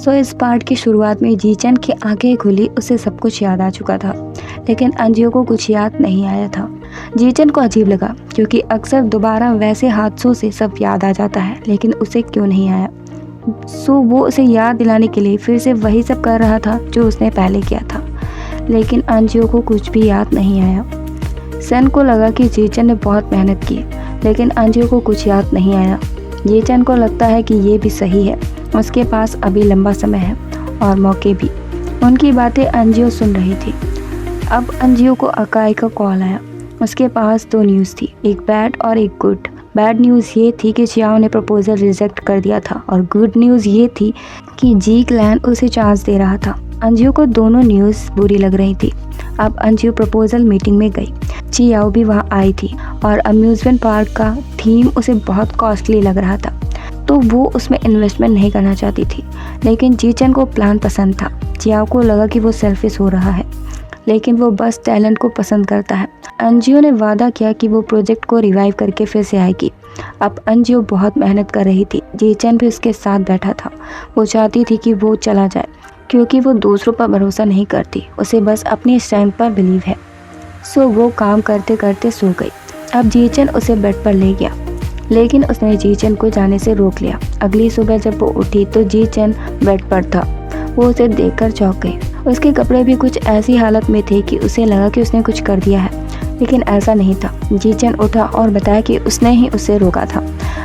सो इस पार्ट की शुरुआत में जीचन की आंखें खुली, उसे सब कुछ याद आ चुका था, लेकिन अंजियो को कुछ याद नहीं आया था। जीचन को अजीब लगा क्योंकि अक्सर दोबारा वैसे हादसों से सब याद आ जाता है, लेकिन उसे क्यों नहीं आया। सो वो उसे याद दिलाने के लिए फिर से वही सब कर रहा था जो उसने पहले किया था, लेकिन अंजियो को कुछ भी याद नहीं आया। सन को लगा कि जीचन ने बहुत मेहनत की, लेकिन अंजियो को कुछ याद नहीं आया। जीचन को लगता है कि ये भी सही है, उसके पास अभी लंबा समय है और मौके भी। उनकी बातें अंजियो सुन रही थी। अब अंजियो को अकाई का कॉल आया। उसके पास 2 न्यूज़ थी, एक बैड और एक गुड। बैड न्यूज़ ये थी कि चियाओ ने प्रपोजल रिजेक्ट कर दिया था, और गुड न्यूज़ ये थी कि जी क्लैन उसे चांस दे रहा था। अंजियो को दोनों न्यूज़ बुरी लग रही थी। अब अंजियो प्रपोजल मीटिंग में गई। चियाओ भी वहाँ आई थी और अम्यूज़मेंट पार्क का थीम उसे बहुत कॉस्टली लग रहा था, तो वो उसमें इन्वेस्टमेंट नहीं करना चाहती थी। लेकिन जीचन को प्लान पसंद था। चियाओ को लगा कि वो सेल्फिश हो रहा है, लेकिन वो बस टैलेंट को पसंद करता है। अंजियो ने वादा किया कि वो प्रोजेक्ट को रिवाइव करके फिर से आएगी। अब अंजियो बहुत मेहनत कर रही थी। जीचन भी उसके साथ बैठा था। वो चाहती थी कि वो चला जाए, क्योंकि वो दूसरों पर भरोसा नहीं करती, उसे बस अपनी स्ट्रेंथ पर बिलीव है। सो वो काम करते करते सो गई। अब जीचन उसे बेड पर ले गया, लेकिन उसने जीचन को जाने से रोक लिया। अगली सुबह जब वो उठी तो जीचन बेड पर था। वो उसे देखकर चौंक गई। उसके कपड़े भी कुछ ऐसी हालत में थे कि उसे लगा कि उसने कुछ कर दिया है, लेकिन ऐसा नहीं था। जीचन उठा और बताया कि उसने ही उसे रोका था।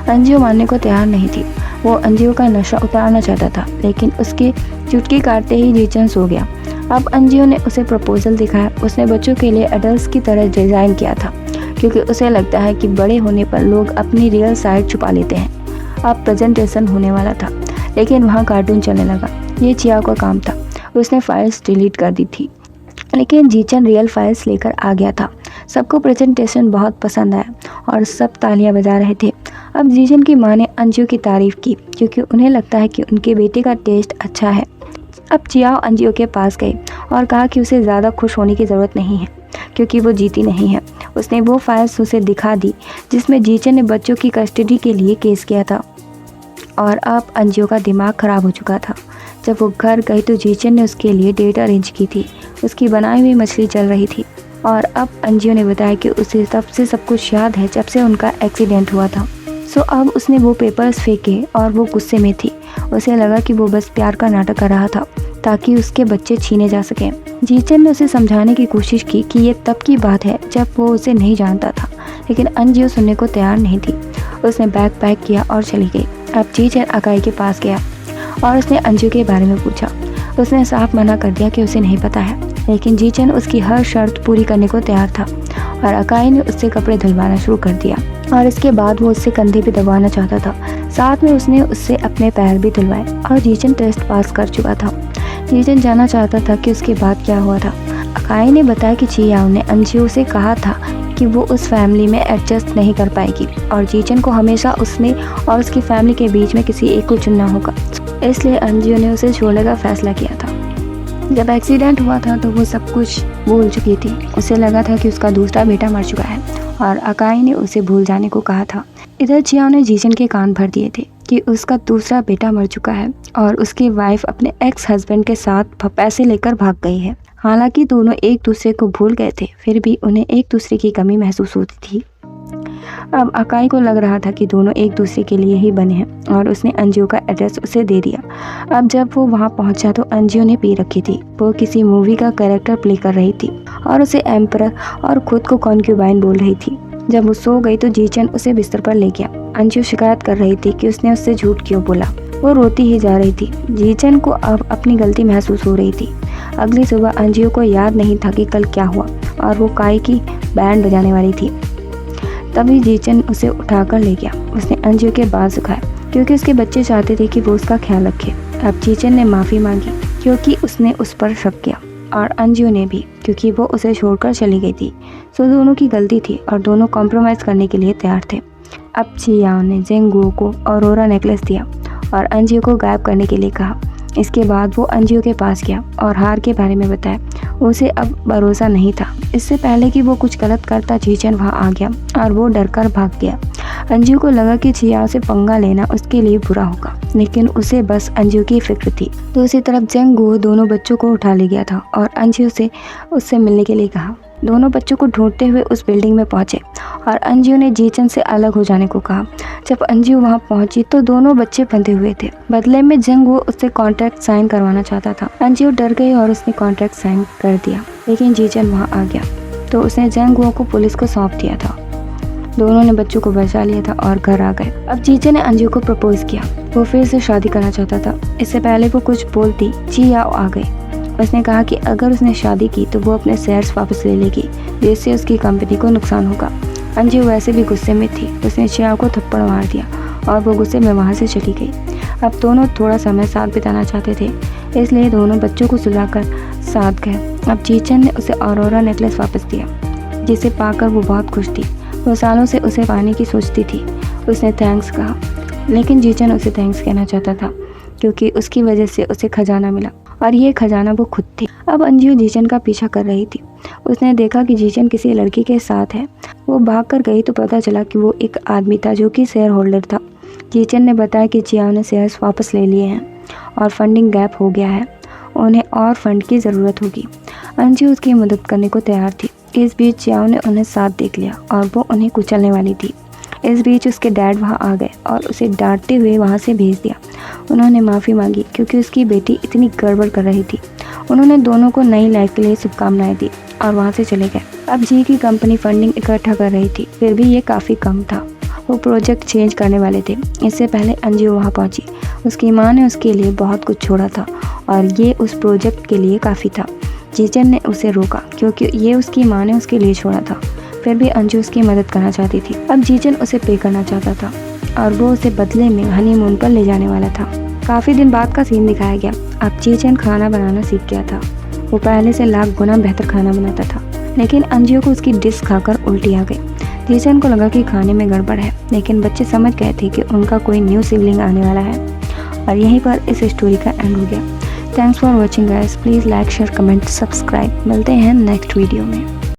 अंजियो मानने को तैयार नहीं थी। वो अंजियो का नशा उतारना चाहता था, लेकिन उसकी चुटकी काटते ही जीचन सो गया। अब अंजियो ने उसे प्रपोजल दिखाया। उसने बच्चों के लिए एडल्ट्स की तरह डिज़ाइन किया था, क्योंकि उसे लगता है कि बड़े होने पर लोग अपनी रियल साइड छुपा लेते हैं। अब प्रेजेंटेशन होने वाला था, लेकिन वहाँ कार्टून चलने लगा। ये चियाओ का काम था। उसने फाइल्स डिलीट कर दी थी, लेकिन जीचन रियल फाइल्स लेकर आ गया था। सबको प्रेजेंटेशन बहुत पसंद आया और सब तालियां बजा रहे थे। अब जीचन की माँ ने अंजियो की तारीफ़ की, क्योंकि उन्हें लगता है कि उनके बेटे का टेस्ट अच्छा है। अब चियाओ अंजियो के पास गई और कहा कि उसे ज़्यादा खुश होने की ज़रूरत नहीं है, क्योंकि वो जीती नहीं है। उसने वो फाइल्स उसे दिखा दी जिसमें जीचन ने बच्चों की कस्टडी के लिए केस किया था, और अब अंजियो का दिमाग ख़राब हो चुका था। जब वो घर गई तो जीचन ने उसके लिए डेट अरेंज की थी। उसकी बनाई हुई मछली चल रही थी, और अब अंजियो ने बताया कि उसे तब से सब कुछ याद है जब से उनका एक्सीडेंट हुआ था। सो अब उसने वो पेपर्स फेंके और वो गुस्से में थी। उसे लगा कि वो बस प्यार का नाटक कर रहा था ताकि उसके बच्चे छीने जा सकें। जीचन ने उसे समझाने की कोशिश की कि ये तब की बात है जब वो उसे नहीं जानता था, लेकिन अंजियो सुनने को तैयार नहीं थी। उसने बैग पैक किया और चली गई। अब जीचन अकाई के पास गया और उसने अंजियो के बारे में पूछा। उसने साफ मना कर दिया कि उसे नहीं पता है, लेकिन जीचन उसकी हर शर्त पूरी करने को तैयार था, और अकाई ने उससे कपड़े धुलवाना शुरू कर दिया, और इसके बाद वो उससे कंधे भी दबाना चाहता था। साथ में उसने उससे अपने पैर भी धुलवाए, और जीचन टेस्ट पास कर चुका था। जीचन जानना चाहता था कि उसके बाद क्या हुआ था। अकाई ने बताया कि चियाओ ने अंजियो से कहा था कि वो उस फैमिली में एडजस्ट नहीं कर पाएगी, और जीचन को हमेशा उसने और उसकी फैमिली के बीच में किसी एक को चुनना होगा। इसलिए अंजियो ने उसे छोड़ने का फैसला किया था। जब एक्सीडेंट हुआ था तो वो सब कुछ भूल चुकी थी। उसे लगा था कि उसका दूसरा बेटा मर चुका है, और अकाई ने उसे भूल जाने को कहा था। इधर चियाओ ने जीचन के कान भर दिए थे कि उसका दूसरा बेटा मर चुका है, और उसकी वाइफ अपने एक्स हस्बैंड के साथ पैसे लेकर भाग गई है। हालांकि दोनों एक दूसरे को भूल गए थे, फिर भी उन्हें एक दूसरे की कमी महसूस होती थी। अब अकाई को लग रहा था कि दोनों एक दूसरे के लिए ही बने हैं, और उसने अंजियो का एड्रेस उसे दे दिया। अब जब वो वहाँ पहुँचा तो अंजियो ने पी रखी थी। वो किसी मूवी का कैरेक्टर प्ले कर रही थी और उसे एम्परर और खुद को कॉन्क्यूबाइन बोल रही थी। जब वो सो गई तो जीचन उसे बिस्तर पर ले गया। अंजियो शिकायत कर रही थी कि उसने उससे झूठ क्यों बोला। वो रोती ही जा रही थी। जीचन को अब अपनी गलती महसूस हो रही थी। अगली सुबह अंजियो को याद नहीं था कि कल क्या हुआ, और वो काई की बैंड बजाने वाली थी। तभी जीचन उसे उठाकर ले गया। उसने अंजियो के बाल सुखाए, क्योंकि उसके बच्चे चाहते थे कि वो उसका ख्याल रखे। अब जीचन ने माफ़ी मांगी, क्योंकि उसने उस पर शक किया, और अंजियो ने भी, क्योंकि वो उसे छोड़कर चली गई थी। सो दोनों की गलती थी और दोनों कॉम्प्रोमाइज़ करने के लिए तैयार थे। अब चियाओ ने जेंगुओ को ऑरोरा नेकलेस दिया और अंजियो को गायब करने के लिए कहा। इसके बाद वो अंजू के पास गया और हार के बारे में बताया। उसे अब भरोसा नहीं था। इससे पहले कि वो कुछ गलत करता, जीचन वहाँ आ गया और वो डरकर भाग गया। अंजू को लगा कि चियाओ से पंगा लेना उसके लिए बुरा होगा, लेकिन उसे बस अंजू की फिक्र थी। दूसरी तरफ जंगू दोनों बच्चों को उठा ले गया था और अंजू से उससे मिलने के लिए कहा। दोनों बच्चों को ढूंढते हुए उस बिल्डिंग में पहुंचे और अंजू ने जीचन से अलग हो जाने को कहा। जब अंजू वहां पहुंची तो दोनों बच्चे बंधे हुए थे। बदले में जंगू उससे कॉन्ट्रैक्ट साइन करवाना चाहता था। अंजू डर गई और उसने कॉन्ट्रैक्ट साइन कर दिया, लेकिन जीचन वहां आ गया तो उसने जंगू को पुलिस को सौंप दिया था। दोनों ने बच्चों को बचा लिया था और घर आ गए। अब जीचन ने अंजू को प्रपोज किया। वो फिर से शादी करना चाहता था। इससे पहले वो कुछ बोलती, चियाओ आ गई। उसने कहा कि अगर उसने शादी की तो वो अपने शेयर्स वापस ले लेगी, जिससे उसकी कंपनी को नुकसान होगा। अंजू वैसे भी गुस्से में थी। उसने चियाओ को थप्पड़ मार दिया और वो गुस्से में वहाँ से चली गई। अब दोनों थोड़ा समय साथ बिताना चाहते थे, इसलिए दोनों बच्चों को सुलाकर साथ गए। अब जीचन ने उसे ऑरोरा नेकलेस वापस दिया, जिसे पाकर वो बहुत खुश थी। वो सालों से उसे पाने की सोचती थी। उसने थैंक्स कहा, लेकिन जीचन उसे थैंक्स कहना चाहता था क्योंकि उसकी वजह से उसे खजाना मिला और ये खजाना वो खुद थी। अब अंजू जीचन का पीछा कर रही थी। उसने देखा कि जीचन किसी लड़की के साथ है। वो भाग कर गई तो पता चला कि वो एक आदमी था जो कि शेयर होल्डर था। जीचन ने बताया कि चियाओ ने शेयर्स वापस ले लिए हैं और फंडिंग गैप हो गया है। उन्हें और फंड की ज़रूरत होगी। अंजू उसकी मदद करने को तैयार थी। इस बीच चियाओ ने उन्हें साथ देख लिया और वो उन्हें कुचलने वाली थी। इस बीच उसके डैड वहाँ आ गए और उसे डांटते हुए वहाँ से भेज दिया। उन्होंने माफ़ी मांगी क्योंकि उसकी बेटी इतनी गड़बड़ कर रही थी। उन्होंने दोनों को नई लाइफ के लिए शुभकामनाएं दी और वहाँ से चले गए। अब जी की कंपनी फंडिंग इकट्ठा कर रही थी, फिर भी ये काफ़ी कम था। वो प्रोजेक्ट चेंज करने वाले थे। इससे पहले अंजू वहाँ पहुँची। उसकी माँ ने उसके लिए बहुत कुछ छोड़ा था और ये उस प्रोजेक्ट के लिए काफ़ी था। जीचन ने उसे रोका क्योंकि ये उसकी माँ ने उसके लिए छोड़ा था। फिर भी अंजू उसकी मदद करना चाहती थी। अब जीचन उसे पे करना चाहता था और वो उसे बदले में हनीमून पर ले जाने वाला था। काफ़ी दिन बाद का सीन दिखाया गया। अब जीचन खाना बनाना सीख गया था। वो पहले से लाख गुना बेहतर खाना बनाता था, लेकिन अंजू को उसकी डिश खाकर उल्टी आ गई। जीचन को लगा कि खाने में गड़बड़ है, लेकिन बच्चे समझ गए थे कि उनका कोई न्यू सिबलिंग आने वाला है। और यहीं पर इस स्टोरी का एंड हो गया। Thanks for watching guys. Please like, share, comment, subscribe. मिलते हैं नेक्स्ट वीडियो में।